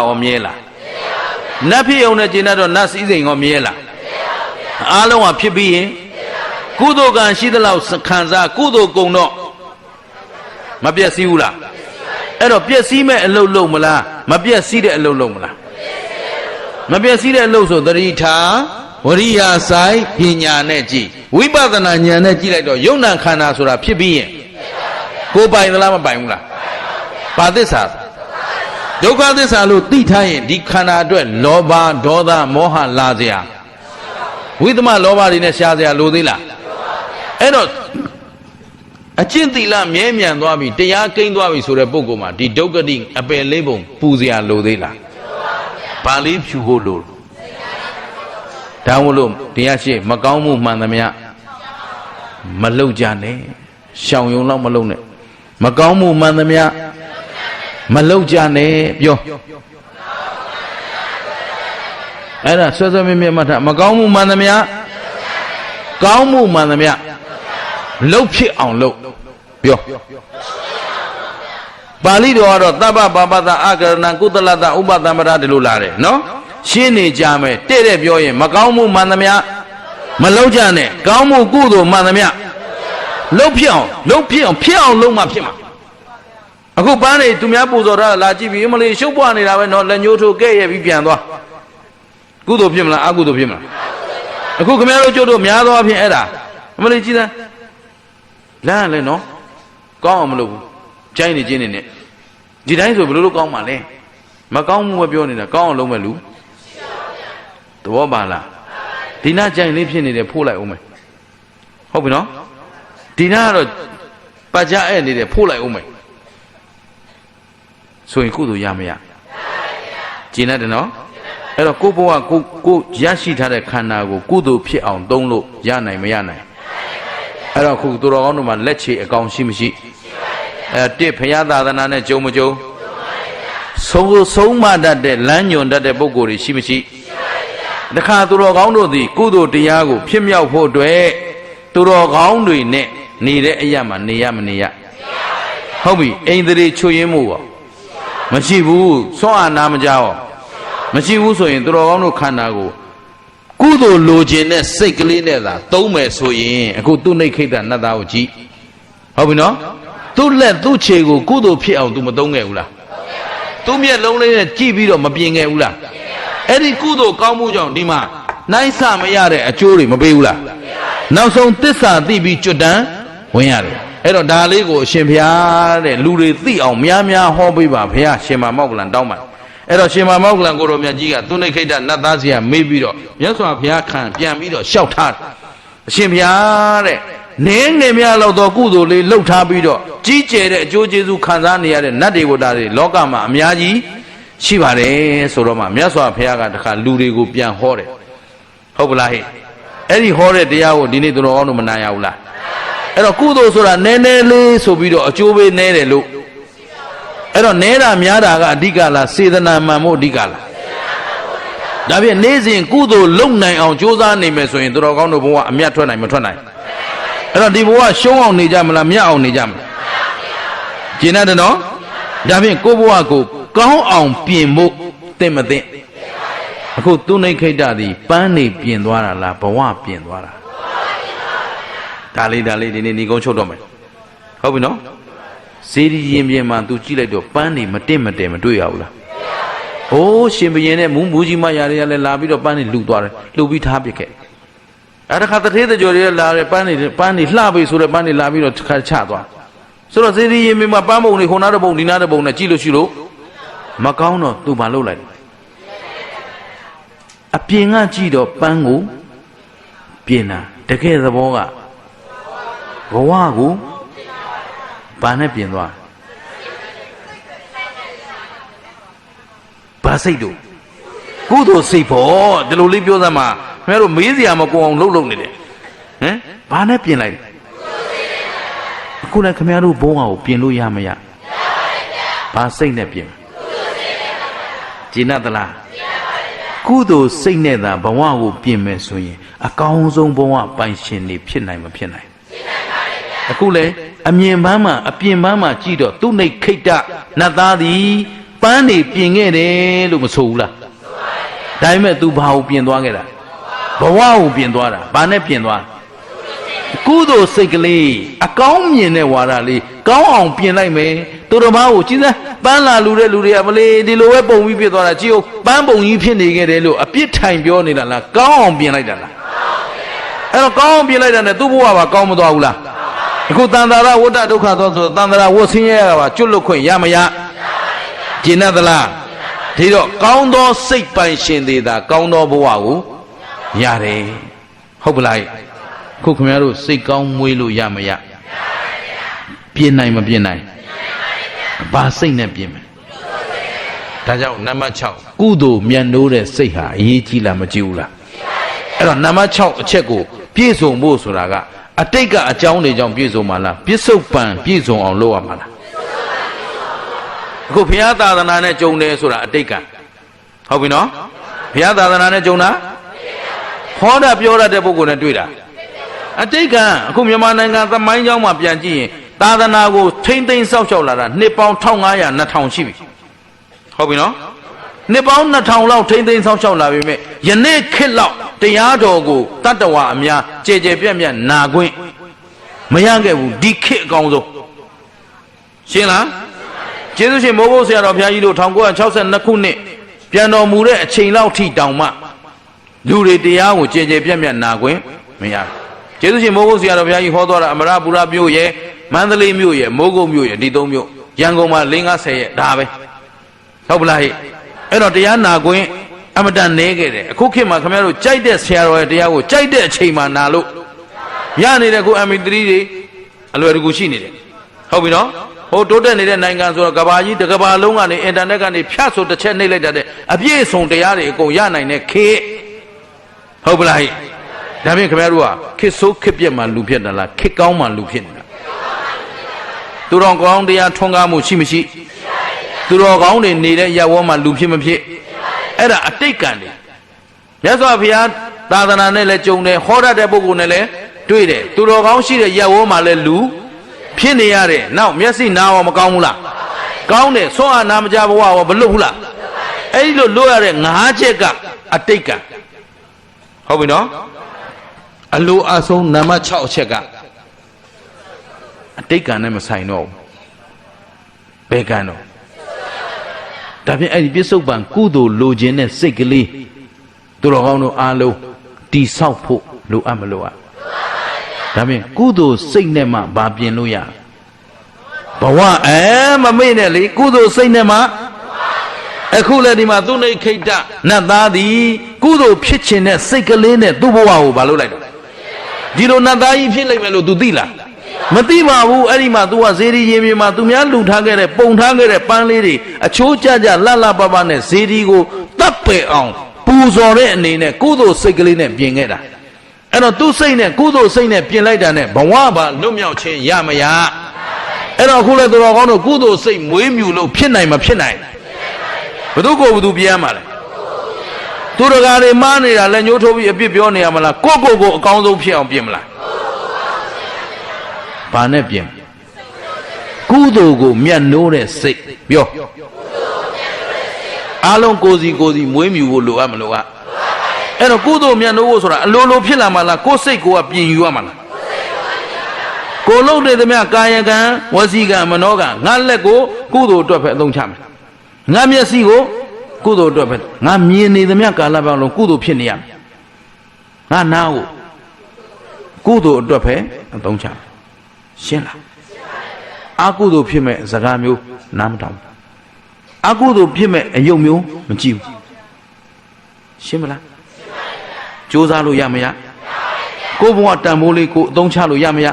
ရောမြဲလားနတ်ဖြစ်အောင်နဲ့ကျင့်တော့နတ်စည်းစိမ်ရောမြဲလားအားလုံးကဖြစ်ပြီးရင်ကုသိုလ်ကံရှိသလောက်ခံစားကုသိုလ်ကုန်တော့မပြည့်စည်ဘူးလားအဲ့တော့ပြည့်စည်မဲ့အလုပ်လုပ်မလားမပြည့်စည်တဲ့အလုပ်လုပ်မလားမပြည့်စည်တဲ့အလုပ်ဆိုသတိထားဝရိယဆိုင်ပညာနဲ့ကြည့်ဝိပဿနာဉာဏ်နဲ့ကြည့်လိုက်တော့ယုံနာခန္ဓာဆိုတာဖြစ်ပြီးရင်ကိုယ်ပိုင်သလားမပိုင်ဘူးလားဘာသစ္စာဒုက္ခသစ္စာလို့သိထားရင်ဒီခန္ဓာအတွက်လောဘဒေါသမောဟလာစရာဝိသမလောဘတွေနဲ့ရှားစရာလိုသေးလားအဲ့တော့အကျင့်သီလမြဲမြံသွားပြီတရားကိန်းသွားပြီဆိုတဲ့ပုဂ္ဂိုလ်မှာဒီဒုက္ခတိအပယ်လေးပုံပူစရာလိုသေးလားဘာလေးဖြူဖို့လို့ဒါမို့လို့တရားရှိမကောင်းမှုမှန်သမျှမလှုပ်ကြနဲ့ရှောင်ယုံတော့မလှုပ်နဲ့မကောင်းမှုမှန်သမျှမလှုပ်ကြနဲ့ပြောအဲ့ဒါဆွဲဆွဲမြဲမြဲမှတ်ထားမကောင်းမှုမှန်သမျှကောင်းမှုမှန်သမျှလှုပ်ဖြစ်အောင်လှုပ်ပြောပါဠိတော်ကတော့သဗ္ဗပါပတအကရဏကုသလတဥပသမ္ပရဒီလိုလာတယ်နော်ရှင်းနေကြမယ်တဲ့တဲ့ပြောရင်မကောင်းမှုမှန်သမျှမလှုပ်ကြနဲ့ကောင်းမှုကုသိုလ်မှန်သမျှလှုပ်ဖြစ်အောင်ဖြစ်အောင်လှုပ်မှဖြစ်မှာအခုပန်းနေသူများပူဇော်တာလာကြည့်ပြီးမလေးရှုပ်ပွားနေတာပဲနော်လက်ညှိုးထိုးကဲ့ရဲ့ပြီးပြန်သွားကုသိုလ်ဖြစ်မလားအကုသိုလ်ဖြစ်မလားအခုခင်ဗျားတို့ကျုပ်တို့များသောအဖြစ်အဲ့ဒါမလေးကြည့်သားလမ်းလည်းနော်ကောင်းအောင်မလုပ်ဘူးကြိုင်းနေခြင်းနေနဲ့ဒီတိုင်းဆိုဘယ်လိုလုပ်ကောင်းမှာလဲမကောင်းမှုပဲပြောနေတာကောင်းအောင်လုပ်မဲ့လူသဘောပါလားဒီနာကြိုင်းလေးဖြစ်နေတယ်ဖိုးလိုက်အောင်မယ်ဟုတ်ပြီနော်ဒီနာကတော့ပတ်ကြအဲ့နေတယ်ဖိုးလိုက်အောင်မယ်ဆိုရင်ကုသိုလ်ရမရကျင်တယ်နော်အဲ့တော့ကိုဘဝကိုရရှိထားတဲ့ခန္ဓာကိုကုသိုလ်ဖြစ်အောင်သုံးလို့ရနိုင်မရနိုင်အဲ့တော့ခုသူတော်ကောင်းတို့မှာလက်ချေအကောင်ရှိမရှိတစ်ဖရာသာသနာနဲ့ကြုံမကြုံဆုံးမတတ်တဲ့လမ်းညွန်တတ်တဲ့ပုဂ္ဂိုလ်တွေရှိမရှိတခါသူတော်ကောင်းတို့သည်ကုသိုလ်တရားကိုဖြစ်မြောက်ဖို့အတွက်သူတော်ကောင်းတွေနဲ့နေတဲ့အရာမှာနေရမနေရဟုတ်ပြီအိန္ဒြေချွတ်ရင်းမှုပေါ့မရှိဘူးဆွမ်းအာနာမကြောက်မရှိဘူးဆိုရင်သူတော်ကောင်းတို့ခန္ဓာကိုကုသိုလ်လိုချင်တဲ့စိတ်ကလေးနဲ့သာသုံးမယ်ဆိုရင်အခုသူနှိတ်ခိတ်တာနတ်သားကိုကြည့်ဟုတ်ပြီနော်သူ့လက်သူ့ခြေကိုကုသိုလ်ဖြစ်အောင်သူမသုံးခဲ့ဘူးလားသူ့မျက်လုံးလေးနဲ့ကြည့်ပြီးတော့မပြင်ခဲ့ဘူးလားအဲ့ဒီကုသိုလ်ကောင်းမှုကြောင့်ဒီမှာနိုင်စမရတဲ့အကျိုးတွေမပေးဘူးလားနောက်ဆုံးသစ္စာသိပြီးကျွတ်တန်းဝင်ရတယ်အဲ့တော့ဒါလေးကိုအရှင်ဘုရားတဲ့လူတွေသိအောင်များများဟောပေးပါဘုရားရှင်မမောက္ကလန်တောင်းပါအဲ့တော့ရှင်မမောက္ကလန်ကိုတော်မြတ်ကြီးကသူနှိတ်ခိတ်တာနတ်သားစီကမေးပြီးတော့မြတ်စွာဘုရားခံပြန်ပြီးတော့လျှောက်ထားအရှင်ဘုရားတဲ့နင်းနေများလောက်တော့ကုသိုလ်လေးလှုပ်ထားပြီးတော့ကြီးကျယ်တဲ့အကျိုးကျေးဇူးခံစားနေရတဲ့နတ်တွေကိုဒါတွေလောကမှာအများကြီးရှိပါတယ်ဆိုတော့မှမြတ်စွာဘုရားကတခါလူတွေကိုပြန်ဟောတယ်ဟုတ်ပလားဟဲ့အဲ့ဒီဟောတဲ့တရားကိုဒီနေ့သူတော်ကောင်းတို့မနာရဘူးလားအဲ့တော့ကုသိုလ်ဆိုတာနည်းနည်းလေးဆိုပြီးတော့အကျိုးပေးနည်းတယ်လို့အဲ့တော့နဲတာများတာကအဓိကလားစေတနာမှန်ဖို့အဓိကလားဒါဖြင့်နေ့စဉ်ကုသိုလ်လုပ်နိုင်အောင်ကြိုးစားနေမယ်ဆိုရင်သူတော်ကောင်းတို့ဘဝအမြတ်ထွက်နိုင်မထွက်နိုင်အဲ့တော့ဒီဘဝရှုံးအောင်နေကြမလားမြတ်အောင်နေကြမလားကျင်တယ်နော်ဒါဖြင့်ကိုယ့်ဘဝကိုကောင်းအောင်ပြင်ဖို့သင့်မသင့်အခုသူနှိတ်ခိတ်တာဒီပန်းနေပြင်သွားတာလားဘဝပြင်သွားတာဒါလေးဒီနေ့ညီကုန်းချုပ်တော့မယ်ဟုတ်ပြီနော်စေဒီရင်ပြင်မှာ तू ကြည့်လိုက်တော့ပန်းနေမတင်မတွေ့ရဘူးလားဟိုးရှင်ဘရင်နဲ့မူးကြီးမရတွေကလည်းလာပြီးတော့ပန်းနေလူသွားတယ်လှုပ်ပြီးထားပစ်ခဲ့အဲ့ဒါခါတထေးတကြော်တွေလာတယ်ပန်းနေလှပြီဆိုတော့ပန်းနေလာပြီးတော့ခါချသွားဆိုတော့စေဒီရင်ပြင်မှာပန်းပုံတွေခုနားတစ်ပုံဒီနားတစ်ပုံနဲ့ကြည့်လို့ရှိလို့မကောင်းတော့ तू မလုပ်လိုက်အပြင်ကကြည့်တော့ပန်းကိုပြင်တာတကယ်သဘောကဘဝကိုဘာနဲ့ပြင်သွားဘာစိတ်တို့ကုသိုလ်စိတ်ဖို့ဒီလိုလေးပြောစမ်းမှာခင်ဗျားတို့မေးစရာမကောင်းအောင်လှုပ်နေတယ်ဟမ်ဘာနဲ့ပြင်လိုက်အခုလည်းခင်ဗျားတို့ဘုံအောင်ပြင်လို့ရမရဘာစိတ်နဲ့ပြင်ကျင်တ်သလားကုသိုလ်စိတ်နဲ့သာဘဝကိုပြင်မယ်ဆိုရင်အကောင်းဆုံးဘဝပိုင်ရှင်နေဖြစ်နိုင်မဖြစ်နိုင်အခုလေအမြင်ပန်းမှာအပြင်ပန်းမှာကြည့်တော့သူ့နှိတ်ခိတ်တနတ်သားသည် ပန်းနေပြင်ခဲ့တယ်လို့မဆိုဘူးလားဒါပေမဲ့ तू ဘာကိုပြင်သွားခဲ့တာဘဝကိုပြင်သွားတာဘာနဲ့ပြင်သွားကုသိုလ်စိတ်ကလေးအကောင်းမြင်တဲ့ဝါဒလေးကောင်းအောင်ပြင်လိုက်မယ်သူတော်ဘာကိုကြည်စမ်းပန်းလာလူတဲ့လူတွေကမလေးဒီလိုပဲပုံပြီးဖြစ်သွားတာကြည့်ဦးပန်းပုံကြီးဖြစ်နေခဲ့တယ်လို့အပြစ်ထိုင်ပြောနေတာလားကောင်းအောင်ပြင်လိုက်တာလားအဲ့တော့ကောင်းအောင်ပြင်လိုက်တာနဲ့သူ့ဘဝပါကောင်းမသွားဘူးလားအခုတန်တာရဝတ္တဒုက္ခသောဆိုတန်တာရဝတ်ဆင်းရဲရပါကျွတ်လွတ်ခွင့်ရမရကျင်တ်သလားဒီတော့ကောင်းသောစိတ်ပိုင်ရှင်သေးတာကောင်းသောဘဝကိုရတယ်ဟုတ်ပလားခုခင်ဗျားတို့စိတ်ကောင်းမွေးလို့ရမရပြင်နိုင်မပြင်နိုင်ဘာစိတ်နဲ့ပြင်မယ်ဒါကြောင့်နံပါတ်6ကုသိုလ်မြတ်နိုးတဲ့စိတ်ဟာအရေးကြီးလားမကြီးဘူးလားအဲ့တော့နံပါတ်6အချက်ကိုပြည့်စုံဖို့ဆိုတာကအတိတ်ကအကြောင်းတွေကြောင့်ပြည့်စုံမှာလားပြစ္ဆုတ်ပံပြည့်စုံအောင်လုပ်ရမှာလားအခုဘုရားသာသနာနဲ့ကြုံတယ်ဆိုတာအတိတ်ကဟုတ်ပြီနော်ဘုရားသာသနာနဲ့ကြုံတာဟောတာပြောရတဲ့ပုဂ္ဂိုလ်နဲ့တွေ့တာအတိတ်ကအခုမြန်မာနိုင်ငံသမိုင်းကြောင်းမှာပြန်ကြည့်ရင်သာသနာကိုထိမ့်သိမ်းစောက်ရှောက်လာတာနှစ်ပေါင်း1500 2000ရှိပြီဟုတ်ပြီနော်နှစ်ပေါင်း2000လောက်ထိမ့်သိမ်းစောက်ရှောက်လာပြီမဲ့ယနေ့ခေတ်လောက်တရားတော်ကိုတတ္တဝါအများကြဲကြဲပြန့်ပြန့်နာခွင့်မရခဲ့ဘူးဒီခေတ်အကောင်းဆုံးရှင်းလားကျေးဇူးရှင်မိုးဘုတ်ဆရာတော်ဘုရားကြီးတို့1962ခုနှစ်ပြန်တော်မူတဲ့အချိန်လောက်ထိတောင်မှလူတွေတရားကိုကြဲကြဲပြန့်ပြန့်နာခွင့်မရဘူးကျေးဇူးရှင်မိုးဘုတ်ဆရာတော်ဘုရားကြီးဟောတော်တာအမရပူရမြို့ရဲ့မန္တလေးမြို့ရဲ့မိုးကုတ်မြို့ရဲ့ဒီ3မြို့ရန်ကုန်မှာ5-50ရဲ့ဒါပဲဟုတ်ပလားဟဲ့အဲ့တော့တရားနာခွင့်အမတန်နေခဲ့တယ်အခုခေတ်မှာခင်ဗျားတို့ကြိုက်တဲ့ဆရာတော်ရဲ့တရားကိုကြိုက်တဲ့အချိန်မှာနာလို့ရနေတဲ့ခု MP3 တွေအလွယ်တကူရှိနေတယ်ဟုတ်ပြီနော်ဟိုတိုးတက်နေတဲ့နိုင်ငံဆိုတော့ကဘာကြီးတကဘာလုံးကနေအင်တာနက်ကနေဖြတ်ဆိုတစ်ချက်နှိပ်လိုက်တဲ့အပြည့်အစုံတရားတွေအကုန်ရနိုင်တဲ့ခေတ်ဟုတ်ပလားဟဲ့ဒါဖြင့်ခင်ဗျားတို့ကခေတ်ဆိုးခေတ်ပြက်မှလူဖြစ်တယ်လားခေတ်ကောင်းမှလူဖြစ်နေတာသူတော်ကောင်းတရားထွန်းကားမှုရှိမရှိသူတော်ကောင်းတွေနေတဲ့ရပ်ဝန်းမှာလူဖြစ်မဖြစ်အဲ့ဒါအတိတ်ကံတွေမြတ်စွာဘုရားသာသနာနဲ့လည်းကြုံတယ်ဟောရတဲ့ပုဂ္ဂိုလ်နဲ့လည်းတွေ့တယ်သူတော်ကောင်းရှိတဲ့ရပ်ဝန်းမှာလည်းလူဖြစ်နေရတယ်နောက်မျက်စိနားရောမကောင်းဘူးလားကောင်းတယ်ဆွမ်းအားနာမကြဘဝရောမလွတ်ဘူးလားအဲ့ဒီလိုလွတ်ရတဲ့5ချက်ကအတိတ်ကံဟုတ်ပြီနော်အလိုအဆုံးနံပါတ်6အချက်ကအတိတ်ကံနဲ့မဆိုင်တော့ဘူးဘယ်ကံတော့ဒါဖြင့်အဲ့ဒီပြစ္ဆုတ်ပံကုသိုလ်လိုခြင်းနဲ့စိတ်ကလေးသူတော်ကောင်းတို့အားလုံးတိဆောက်ဖို့လိုအပ်မလို့อ่ะဒါဖြင့်ကုသိုလ်စိတ်နဲ့မှဘာပြင်လို့ရဘဝမမေ့နဲ့လေကုသိုလ်စိတ်နဲ့မှအခုလည်းဒီမှာသူနေခိတ္တနတ်သားသည်ကုသိုလ်ဖြစ်ခြင်းနဲ့စိတ်ကလေးနဲ့သူ့ဘဝကိုဘာလုပ်လိုက်တော့ဒီလိုနတ်သားကြီးဖြစ်လိုက်မယ်လို့ तू သိလားမသိပါဘူးအဲ့ဒီမှာ तू ကဇေဒီရင်မြေမှာ तू များလူထားခဲ့တဲ့ပုံထားခဲ့တဲ့ပန်းလေးတွေအချိုးကျကျလှလှပပနဲ့ဇေဒီကိုတပ်ပယ်အောင်ပူဇော်တဲ့အနေနဲ့ကုသိုလ်စိတ်ကလေးနဲ့ပြင်ခဲ့တာအဲ့တော့သူ့စိတ်နဲ့ကုသိုလ်စိတ်နဲ့ပြင်လိုက်တာနဲ့ဘဝပါလွတ်မြောက်ခြင်းရမရအဲ့တော့အခုလည်းသူတော်ကောင်းတို့ကုသိုလ်စိတ်မွေးမြူလို့ဖြစ်နိုင်မဖြစ်နိုင်ဘယ်သူကိုဘယ်သူပြင်ရမှာလဲသူတကာတွေမှားနေတာလက်ညှိုးထိုးပြီးအပြစ်ပြောနေရမလားကိုအကောင်းဆုံးဖြစ်အောင်ပြင်မလားဘာနဲ့ပြင်ကုသိုလ်ကိုမြတ်နိုးတဲ့စိတ်ပြောအားလုံးကိုစီမွေးမြူဖို့လိုအပ်မလို့อ่ะအဲ့တော့ကုသိုလ်မြတ်နိုးဖို့ဆိုတာအလိုလိုဖြစ်လာမှလားကိုယ်စိတ်ကိုကပြင်ယူရမှာလားကိုယ်လုံးတဲ့သမျှကာယကံဝစီကံမနောကံငါလက်ကိုကုသိုလ်အတွက်ပဲအသုံးချမယ်ငါမျက်စိကိုကုသိုလ်အတွက်ပဲငါမြင်နေသမျှကာလပတ်လုံးကုသိုလ်ဖြစ်နေရမယ်ငါနာကိုကုသိုလ်အတွက်ပဲအသုံးချမယ်ရှင်းလားအကုသိုလ်ဖြစ်မဲ့စကားမျိုးနားမထောင်အကုသိုလ်ဖြစ်မဲ့အယုတ်မျိုးမကြည့်ဘူးရှင်းမလားကြိုးစားလို့ရမရကိုဘဝတန်ဖိုးလေးကိုအသုံးချလို့ရမရ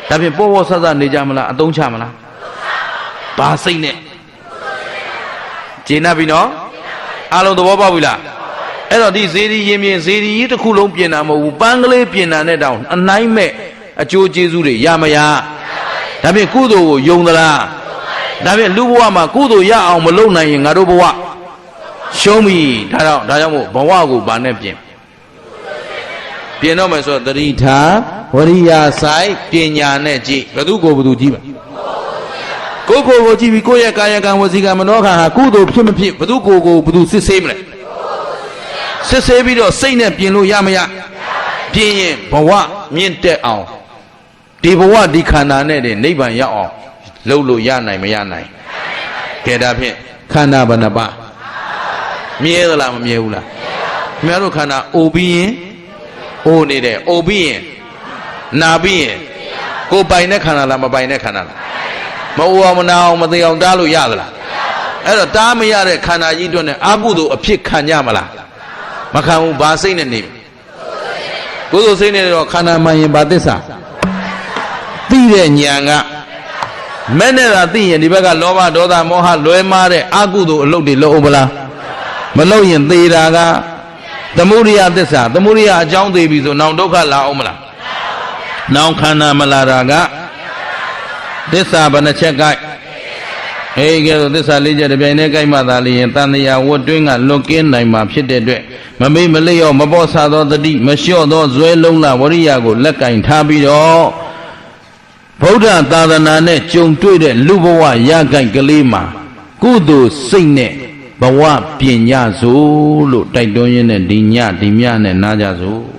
ဒါဖြင့်ပေါ်ပေါ်ဆဆနေကြမလားအသုံးချမလားဘာစိတ်နဲ့ကျေနပ်ပြီနော်အားလုံးသဘောပေါက်ပြီလားအဲ့တော့ဒီဇေဒီရင်ပြင်ဇေဒီကြီးတစ်ခုလုံးပြင်တာမဟုတ်ဘူးပန်းကလေးပြင်တာနဲ့တောင်အနိုင်မဲ့အကျိုးကျေးဇူးတွေရမရဒါဖြင့်ကုသိုလ်ကိုယုံသလားဒါဖြင့်လူဘဝမှာကုသိုလ်ရအောင်မလုပ်နိုင်ရင်ငါတို့ဘဝရှုံးပြီဒါကြောင့်မို့ဘဝကိုဗာနဲ့ပြင်တော့မယ်ဆိုတော့သတိထားဝရိယဆိုင်ပညာနဲ့ကြည့်ဘယ်သူကိုဘယ်သူကြည့်ပါကို ကိုကြည့်ပြီးကိုယ့်ရဲ့ကာယကံဝစီကံမနောကံဟာကုသိုလ်ဖြစ်မဖြစ်ဘသူကိုဘသူစစ်ဆေးမလဲစစ်ဆေးပြီးတော့စိတ်နဲ့ပြင်လို့ရမရပြင်ရင်ဘဝမြင့်တက်အောင်ဒီဘဝဒီခန္ဓာနဲ့နိဗ္ဗာန်ရောက်အောင်လုပ်လို့ရနိုင်မရနိုင်ကဲဒါဖြင့်ခန္ဓာဘယ်နှပါမြဲသလားမမြဲဘူးလားခင်ဗျားတို့ခန္ဓာအိုပြီးရင်အိုနေတယ်အိုပြီးရင်နာပြီးရင်ကိုပိုင်တဲ့ခန္ဓာလားမပိုင်တဲ့ခန္ဓာလားမအိုအောင်မနာအောင်မသိအောင်တားလို့ရသလားအဲ့တော့တားမရတဲ့ခန္ဓာကြီးတို့နဲ့အာဟုသောအဖြစ်ခံကြမလားမခံဘူးဘာစိတ်နဲ့နေကုသိုလ်စိတ်နဲ့တော့ခန္ဓာမှန်ရင်ဘာသစ္စာသိတဲ့ဉာဏ်ကမဲ့နဲ့သာသိရင်ဒီဘက်ကလောဘဒေါသမောဟလွဲမားတဲ့အာဟုသောအလုပ်တွေလုပ်အောင်မလားမလုပ်ရင်သေတာကသမုဒိယသစ္စာသမုဒိယအကြောင်းသိပြီဆိုနောင်ဒုက္ခလာအောင်မလားနောင်ခန္ဓာမလာတာကသစ္စာဘယ်နှချက်ကဲဟေးကဲဆိုသစ္စာ၄ချက်တပြိုင်တည်းကြိုက်မှသာလျင်တန်တရားဝတ်တွင်းကလွတ်ကင်းနိုင်မှာဖြစ်တဲ့အတွက်မမေ့မလျော့မပေါ်ဆသောတတိမလျှော့သောဇွဲလုံးလဝရိယကိုလက်ကင်ထားပြီးတော့ဗုဒ္ဓသာသနာနဲ့ကြုံတွေ့တဲ့လူဘဝရကြိုက်ကလေးမှာကုသိုလ်စိတ်နဲ့ဘဝပြင်ကြစို့လို့တိုက်တွန်းရင်းနဲ့ဒီညနဲ့နားကြစို့